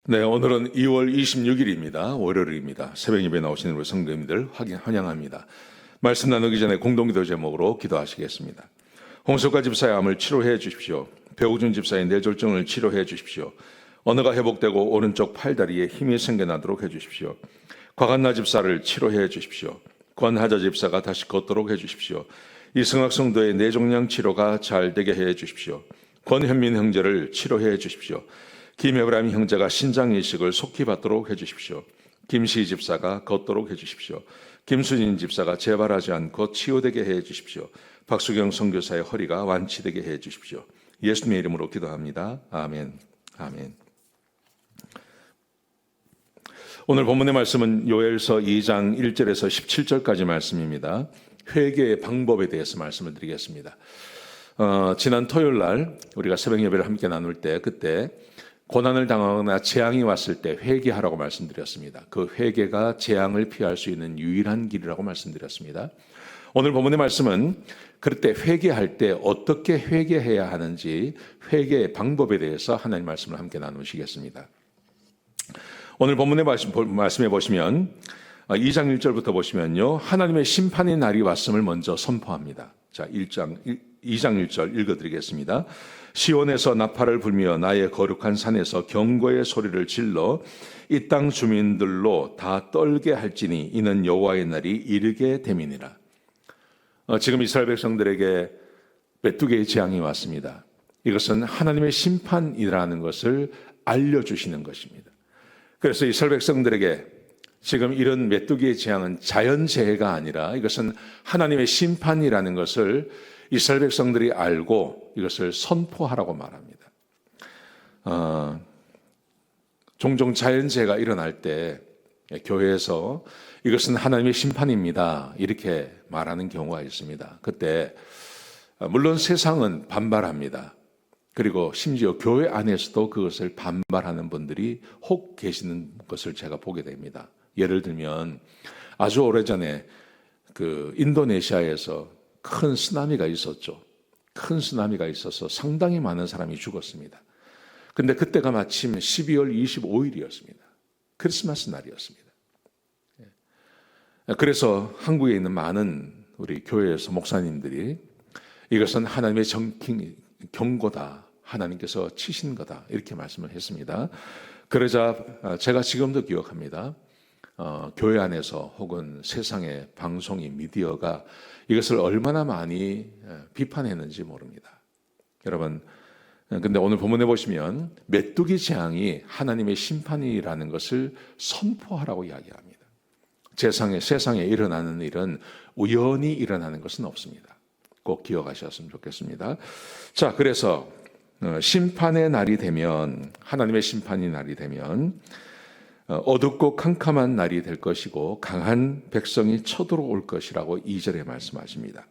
네, 오늘은 2월 26일입니다. 월요일입니다. 새벽 예배 나오시는 우리 성도님들 환영합니다. 말씀 나누기 전에 공동기도 제목으로 기도하시겠습니다. 홍석화 집사의 암을 치료해 주십시오. 배우준 집사의 뇌졸중을 치료해 주십시오. 언어가 회복되고 오른쪽 팔다리에 힘이 생겨나도록 해 주십시오. 곽한나 집사를 치료해 주십시오. 권하자 집사가 다시 걷도록 해 주십시오. 이승학 성도의 뇌종양 치료가 잘 되게 해 주십시오. 권현민 형제를 치료해 주십시오. 김에브라임 형제가 신장 이식을 속히 받도록 해주십시오. 김시 집사가 걷도록 해주십시오. 김수진 집사가 재발하지 않고 치유되게 해주십시오. 박수경 선교사의 허리가 완치되게 해주십시오. 예수님의 이름으로 기도합니다. 아멘. 아멘. 오늘 본문의 말씀은 요엘서 2장 1절에서 17절까지 말씀입니다. 회개의 방법에 대해서 말씀을 드리겠습니다. 지난 토요일 날 우리가 새벽 예배를 함께 나눌 때 그때 고난을 당하거나 재앙이 왔을 때 회개하라고 말씀드렸습니다. 그 회개가 재앙을 피할 수 있는 유일한 길이라고 말씀드렸습니다. 오늘 본문의 말씀은 그럴 때 회개할 때 어떻게 회개해야 하는지 회개의 방법에 대해서 하나님 말씀을 함께 나누시겠습니다. 오늘 본문의 말씀에 보시면 2장 1절부터 보시면요. 하나님의 심판의 날이 왔음을 먼저 선포합니다. 자, 2장 1절 읽어드리겠습니다. 시온에서 나팔을 불며 나의 거룩한 산에서 경고의 소리를 질러 이 땅 주민들로 다 떨게 할지니 이는 여호와의 날이 이르게 됨이니라. 지금 이스라엘 백성들에게 메뚜기의 재앙이 왔습니다. 이것은 하나님의 심판이라는 것을 알려주시는 것입니다. 그래서 이스라엘 백성들에게 지금 이런 메뚜기의 재앙은 자연재해가 아니라 이것은 하나님의 심판이라는 것을 이스라엘 백성들이 알고 이것을 선포하라고 말합니다. 종종 자연재해가 일어날 때 교회에서 이것은 하나님의 심판입니다. 이렇게 말하는 경우가 있습니다. 그때 물론 세상은 반발합니다. 그리고 심지어 교회 안에서도 그것을 반발하는 분들이 혹 계시는 것을 제가 보게 됩니다. 예를 들면 아주 오래전에 그 인도네시아에서 큰 쓰나미가 있었죠. 큰 쓰나미가 있어서 상당히 많은 사람이 죽었습니다. 근데 그때가 마침 12월 25일이었습니다. 크리스마스 날이었습니다. 그래서 한국에 있는 많은 우리 교회에서 목사님들이 이것은 하나님의 경고다. 하나님께서 치신 거다. 이렇게 말씀을 했습니다. 그러자 제가 지금도 기억합니다. 교회 안에서 혹은 세상의 방송이 미디어가 이것을 얼마나 많이 비판했는지 모릅니다. 여러분, 근데 오늘 본문에 보시면 메뚜기 재앙이 하나님의 심판이라는 것을 선포하라고 이야기합니다. 세상에 일어나는 일은 우연히 일어나는 것은 없습니다. 꼭 기억하셨으면 좋겠습니다. 자, 그래서 심판의 날이 되면, 하나님의 심판의 날이 되면 어둡고 캄캄한 날이 될 것이고 강한 백성이 쳐들어올 것이라고 2절에 말씀하십니다.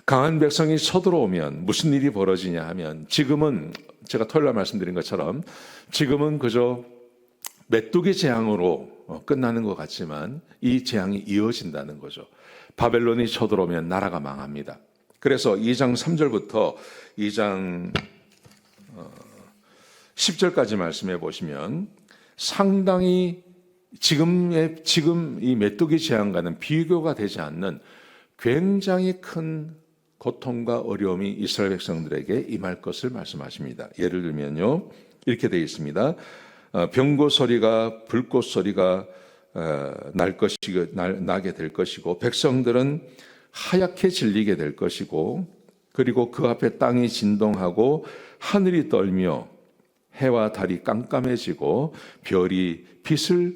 강한 백성이 쳐들어오면 무슨 일이 벌어지냐 하면 지금은 제가 토요일 날 말씀드린 것처럼 지금은 그저 메뚜기 재앙으로 끝나는 것 같지만 이 재앙이 이어진다는 거죠. 바벨론이 쳐들어오면 나라가 망합니다. 그래서 2장 3절부터 2장 10절까지 말씀해 보시면 상당히 지금 이 메뚜기 재앙과는 비교가 되지 않는 굉장히 큰 고통과 어려움이 이스라엘 백성들에게 임할 것을 말씀하십니다. 예를 들면요, 이렇게 되어 있습니다. 병고 소리가 불꽃 소리가 나게 될 것이고 백성들은 하얗게 질리게 될 것이고 그리고 그 앞에 땅이 진동하고 하늘이 떨며 해와 달이 깜깜해지고 별이 빛을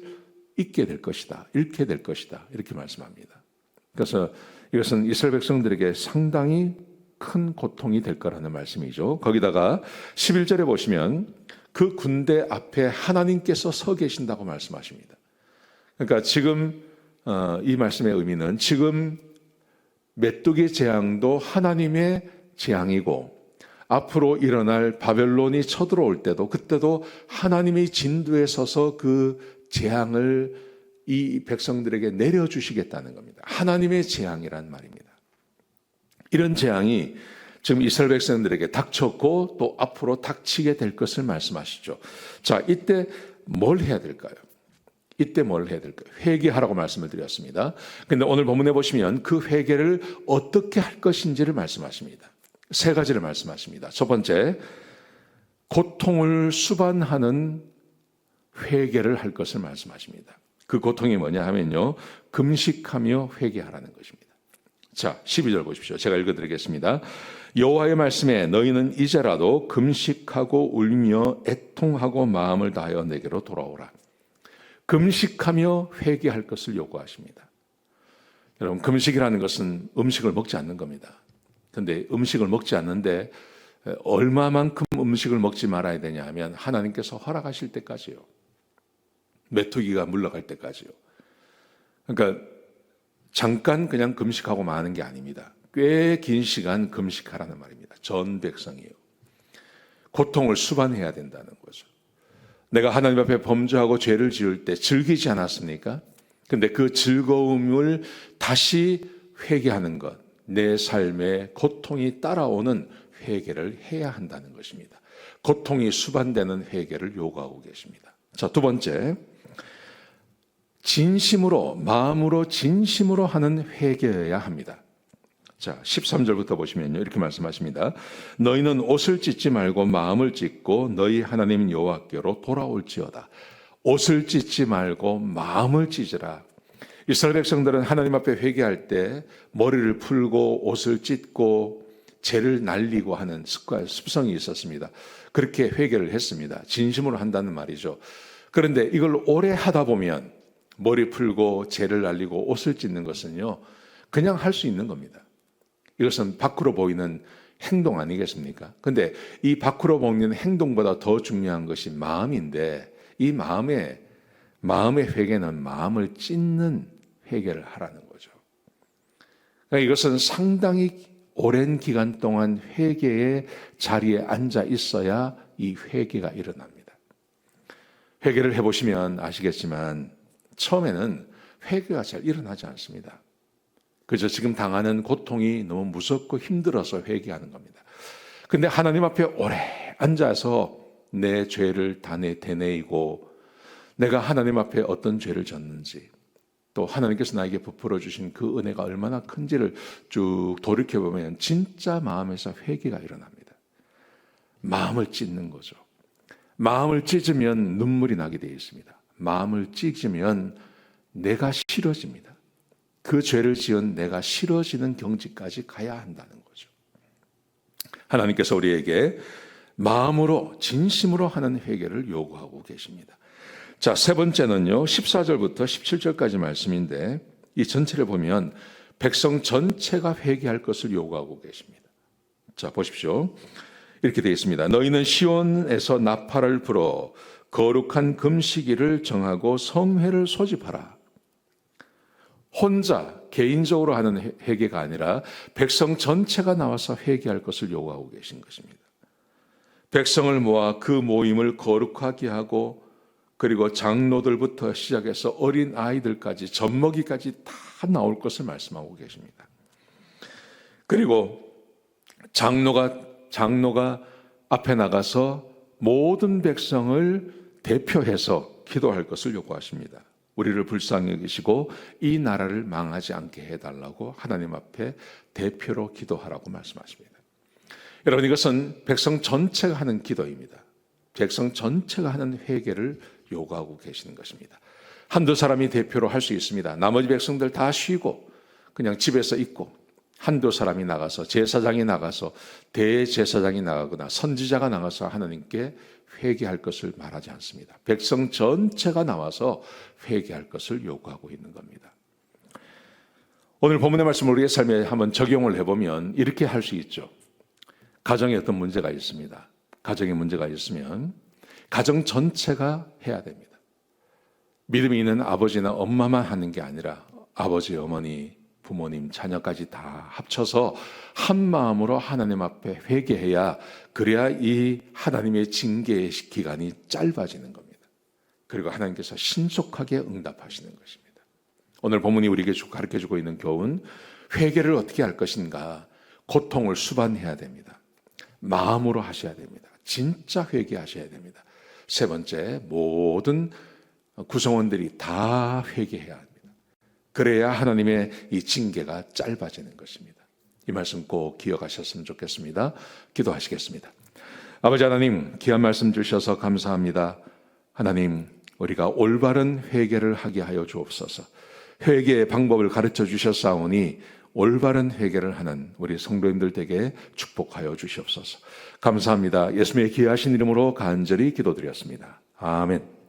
잃게 될 것이다. 이렇게 말씀합니다. 그래서 이것은 이스라엘 백성들에게 상당히 큰 고통이 될 거라는 말씀이죠. 거기다가 11절에 보시면 그 군대 앞에 하나님께서 서 계신다고 말씀하십니다. 그러니까 지금 이 말씀의 의미는 지금 메뚜기 재앙도 하나님의 재앙이고 앞으로 일어날 바벨론이 쳐들어올 때도 그때도 하나님의 진두에 서서 그 재앙을 이 백성들에게 내려주시겠다는 겁니다. 하나님의 재앙이란 말입니다. 이런 재앙이 지금 이스라엘 백성들에게 닥쳤고 또 앞으로 닥치게 될 것을 말씀하시죠. 자, 이때 뭘 해야 될까요? 이때 뭘 해야 될까요? 회개하라고 말씀을 드렸습니다. 그런데 오늘 본문에 보시면 그 회개를 어떻게 할 것인지를 말씀하십니다. 세 가지를 말씀하십니다. 첫 번째, 고통을 수반하는 회개를 할 것을 말씀하십니다. 그 고통이 뭐냐 하면요, 금식하며 회개하라는 것입니다. 자, 12절 보십시오. 제가 읽어드리겠습니다. 여호와의 말씀에 너희는 이제라도 금식하고 울며 애통하고 마음을 다하여 내게로 돌아오라. 금식하며 회개할 것을 요구하십니다. 여러분, 금식이라는 것은 음식을 먹지 않는 겁니다. 그런데 음식을 먹지 않는데 얼마만큼 음식을 먹지 말아야 되냐 하면 하나님께서 허락하실 때까지요. 메뚜기가 물러갈 때까지요. 그러니까 잠깐 그냥 금식하고 마는 게 아닙니다. 꽤 긴 시간 금식하라는 말입니다. 전 백성이요. 고통을 수반해야 된다는 거죠. 내가 하나님 앞에 범죄하고 죄를 지을 때 즐기지 않았습니까? 근데 그 즐거움을 다시 회개하는 것, 내 삶에 고통이 따라오는 회개를 해야 한다는 것입니다. 고통이 수반되는 회개를 요구하고 계십니다. 자, 두 번째, 진심으로, 마음으로 진심으로 하는 회개여야 합니다. 자, 13절부터 보시면요, 이렇게 말씀하십니다. 너희는 옷을 찢지 말고 마음을 찢고 너희 하나님 여호와께로 돌아올지어다. 옷을 찢지 말고 마음을 찢으라. 이스라엘 백성들은 하나님 앞에 회개할 때 머리를 풀고 옷을 찢고 죄를 날리고 하는 습성이 있었습니다. 그렇게 회개를 했습니다. 진심으로 한다는 말이죠. 그런데 이걸 오래 하다 보면 머리 풀고 죄를 날리고 옷을 찢는 것은요, 그냥 할 수 있는 겁니다. 이것은 밖으로 보이는 행동 아니겠습니까? 근데 이 밖으로 보이는 행동보다 더 중요한 것이 마음인데, 이 마음의 회개는 마음을 찢는 회개를 하라는 거죠. 그러니까 이것은 상당히 오랜 기간 동안 회개의 자리에 앉아 있어야 이 회개가 일어납니다. 회개를 해보시면 아시겠지만 처음에는 회개가 잘 일어나지 않습니다. 그저 지금 당하는 고통이 너무 무섭고 힘들어서 회개하는 겁니다. 근데 하나님 앞에 오래 앉아서 내 죄를 다 되뇌이고 내가 하나님 앞에 어떤 죄를 졌는지, 또 하나님께서 나에게 베풀어 주신 그 은혜가 얼마나 큰지를 쭉 돌이켜보면 진짜 마음에서 회개가 일어납니다. 마음을 찢는 거죠. 마음을 찢으면 눈물이 나게 되어 있습니다. 마음을 찢으면 내가 싫어집니다. 그 죄를 지은 내가 싫어지는 경지까지 가야 한다는 거죠. 하나님께서 우리에게 마음으로 진심으로 하는 회개를 요구하고 계십니다. 자, 세 번째는요, 14절부터 17절까지 말씀인데 이 전체를 보면 백성 전체가 회개할 것을 요구하고 계십니다. 자, 보십시오. 이렇게 되어 있습니다. 너희는 시온에서 나팔을 불어 거룩한 금식일을 정하고 성회를 소집하라. 혼자 개인적으로 하는 회개가 아니라 백성 전체가 나와서 회개할 것을 요구하고 계신 것입니다. 백성을 모아 그 모임을 거룩하게 하고, 그리고 장로들부터 시작해서 어린 아이들까지 젖먹이까지 다 나올 것을 말씀하고 계십니다. 그리고 장로가 앞에 나가서 모든 백성을 대표해서 기도할 것을 요구하십니다. 우리를 불쌍히 여기시고 이 나라를 망하지 않게 해달라고 하나님 앞에 대표로 기도하라고 말씀하십니다. 여러분, 이것은 백성 전체가 하는 기도입니다. 백성 전체가 하는 회개를 요구하고 계시는 것입니다. 한두 사람이 대표로 할 수 있습니다. 나머지 백성들 다 쉬고 그냥 집에서 있고, 한두 사람이 나가서, 제사장이 나가서, 대제사장이 나가거나 선지자가 나가서 하나님께 회개할 것을 말하지 않습니다. 백성 전체가 나와서 회개할 것을 요구하고 있는 겁니다. 오늘 본문의 말씀을 우리의 삶에 한번 적용을 해보면 이렇게 할 수 있죠. 가정에 어떤 문제가 있습니다. 가정에 문제가 있으면 가정 전체가 해야 됩니다. 믿음이 있는 아버지나 엄마만 하는 게 아니라 아버지, 어머니, 부모님, 자녀까지 다 합쳐서 한 마음으로 하나님 앞에 회개해야, 그래야 이 하나님의 징계의 기간이 짧아지는 겁니다. 그리고 하나님께서 신속하게 응답하시는 것입니다. 오늘 본문이 우리에게 가르쳐주고 있는 교훈, 회개를 어떻게 할 것인가? 고통을 수반해야 됩니다. 마음으로 하셔야 됩니다. 진짜 회개하셔야 됩니다. 세 번째, 모든 구성원들이 다 회개해야 합니다. 그래야 하나님의 이 징계가 짧아지는 것입니다. 이 말씀 꼭 기억하셨으면 좋겠습니다. 기도하시겠습니다. 아버지 하나님, 귀한 말씀 주셔서 감사합니다. 하나님, 우리가 올바른 회개를 하게 하여 주옵소서. 회개의 방법을 가르쳐 주셨사오니 올바른 회개를 하는 우리 성도님들 에게 축복하여 주시옵소서. 감사합니다. 예수님의 귀하신 이름으로 간절히 기도드렸습니다. 아멘.